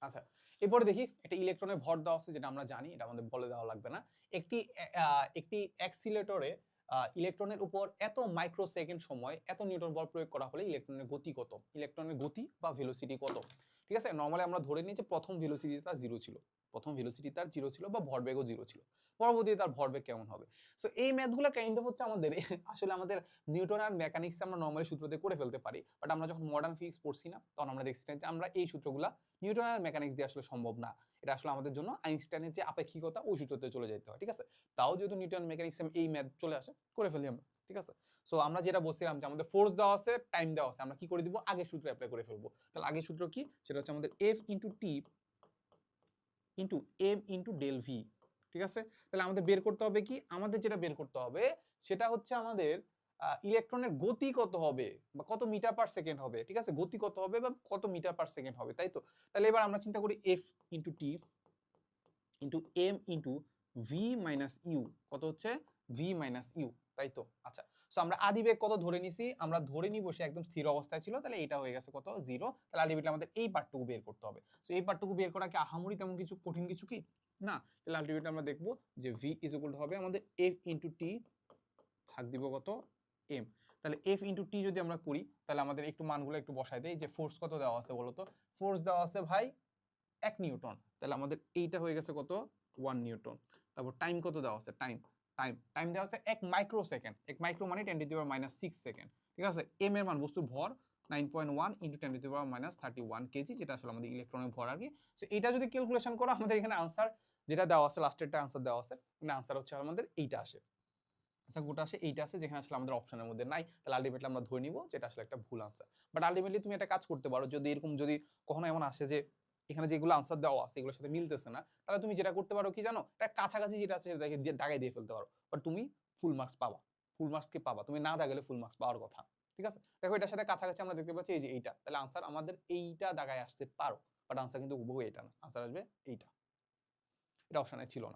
আচ্ছা, এরপরে দেখি একটা ইলেকট্রনের ভর দেওয়া আছে, যেটা আমরা জানি, এটা আমাদের বলে দেওয়া লাগবে না। একটি একটি অ্যাক্সিলারেটরে ইলেকট্রনের উপর এত মাইক্রোসেকেন্ড সময় এত নিউটন বল প্রয়োগ করা হলে ইলেকট্রনের গতি কত? ইলেকট্রনের গতি বা ভেলোসিটি কত? ঠিক আছে, নরমালি আমরা ধরে নিই যে প্রথম ভেলোসিটিটা 0 ছিল। প্রথম ভেলোসিটি তার 0 ছিল বা ভরবেগও 0 ছিল। পরবর্তীতে তার ভরবেগ কেমন হবে? সো এই ম্যাথগুলো কাইন্ড অফ হচ্ছে আমাদের আসলে আমাদের নিউটন আর মেকানিক্স আমরা নরমালি সূত্র দিয়ে করে ফেলতে পারি। বাট আমরা যখন মডার্ন ফিজিক্স পড়ছি না, তখন আমরা দেখছি যে আমরা এই সূত্রগুলা নিউটন আর মেকানিক্স দিয়ে আসলে সম্ভব না। এটা আসলে আমাদের জন্য আইনস্টাইনের যে আপেক্ষিকতা ওই সূত্রতে চলে যেতে হয়। ঠিক আছে, তাও যেহেতু নিউটন মেকানিক্স এই ম্যাথ চলে আসে, করে ফেলি আমরা। ঠিক আছে, সো আমরা যেটা বলছিলাম যে আমাদের ফোর্স দেওয়া আছে, টাইম দেওয়া আছে, আমরা কি করে দিব? আগের সূত্র অ্যাপ্লাই করে ফেলবো। তাহলে আগের সূত্র কি? সেটা হচ্ছে আমাদের F into T into M into del V. ঠিক আছে, তাহলে আমাদের বের করতে হবে কি? আমাদের যেটা বের করতে হবে সেটা হচ্ছে আমাদের ইলেকট্রনের গতি কত হবে বা কত মিটার পার সেকেন্ড হবে। ঠিক আছে, গতি কত হবে বা কত মিটার পার সেকেন্ড হবে, তাই তো? তাহলে এবার আমরা চিন্তা করি F into T into M into V minus U. কত হচ্ছে? ভি মাইনাস ইউ, তাই তো? আচ্ছা, সো আমরা আদিবেগ কত ধরে নিছি? আমরা ধরে নিব সে একদম স্থির অবস্থায় ছিল, তাহলে এটা হয়ে গেছে কত? 0। তাহলে আলটিমেটলি আমাদের এই পার্টটুকু বের করতে হবে। সো এই পার্টটুকু বের করা কি আহামরি তেমন কিছু কঠিন কিছু কি না? তাহলে আলটিমেটলি আমরা দেখব যে ভি ইজ ইকুয়াল টু হবে আমাদের এফ ইন্টু টি, ভাগ দিব কত? এম। তাহলে এফ ইন্টু টি যদি আমরা করি, তাহলে আমাদের একটু মানগুলো একটু বসাই দেই। যে ফোর্স কত দেওয়া আছে বলতো? ফোর্স দেওয়া আছে ভাই 1 নিউটন। তাহলে আমাদের এইটা হয়ে গেছে কত? 1 নিউটন। তারপর টাইম কত দেওয়া আছে? টাইম টাইম টাইম দেওয়া আছে 1 মাইক্রোসেকেন্ড। 1 মাইক্রো মানে 10 to the power minus 6 second. ঠিক আছে, এম এর মান বস্তুর ভর 9.1 into 10 to the power minus 31 KG, যেটা আসলে আমাদের ইলেকট্রনের ভর আর কি। সো এটা যদি ক্যালকুলেশন করো, আমাদের এখানে আনসার যেটা দেওয়া আছে, লাস্টেরটা আনসার দেওয়া আছে, মানে আনসার হচ্ছে আমাদের এইটা আসে। আচ্ছা, গোটা আসে এইটা আছে, যেখানে আসলে আমাদের অপশনের মধ্যে নাই। তাহলে আলটিমেটলি আমরা ধরে নিব যে এটা আসলে একটা ভুল আনসার। বাট আলটিমেটলি তুমি একটা কাজ করতে পারো, যদি এরকম যদি কখনো এমন আসে যে এখানে যেগুলো আনসার দেওয়া আছে এগুলোর সাথে মিলতেছে না, তাহলে তুমি যেটা করতে পারো কি জানো? এটা কাছাকাছি যেটা আছে সেটা দাগাই দিয়ে ফেলতে পারো। বাট তুমি ফুল মার্কস পাবা। ফুল মার্কস কি পাবা? তুমি না দাগালে ফুল মার্কস পাওয়ার কথা। ঠিক আছে, দেখো এটার সাথে কাছাকাছি আমরা দেখতে পাচ্ছি এই যে এইটা। তাহলে আনসার আমাদের এইটা দাগায় আসতে পারো। বাট আনসার কিন্তু হুবহু এটা না, আনসার আসবে এইটা। এটা অপশনে ছিল না।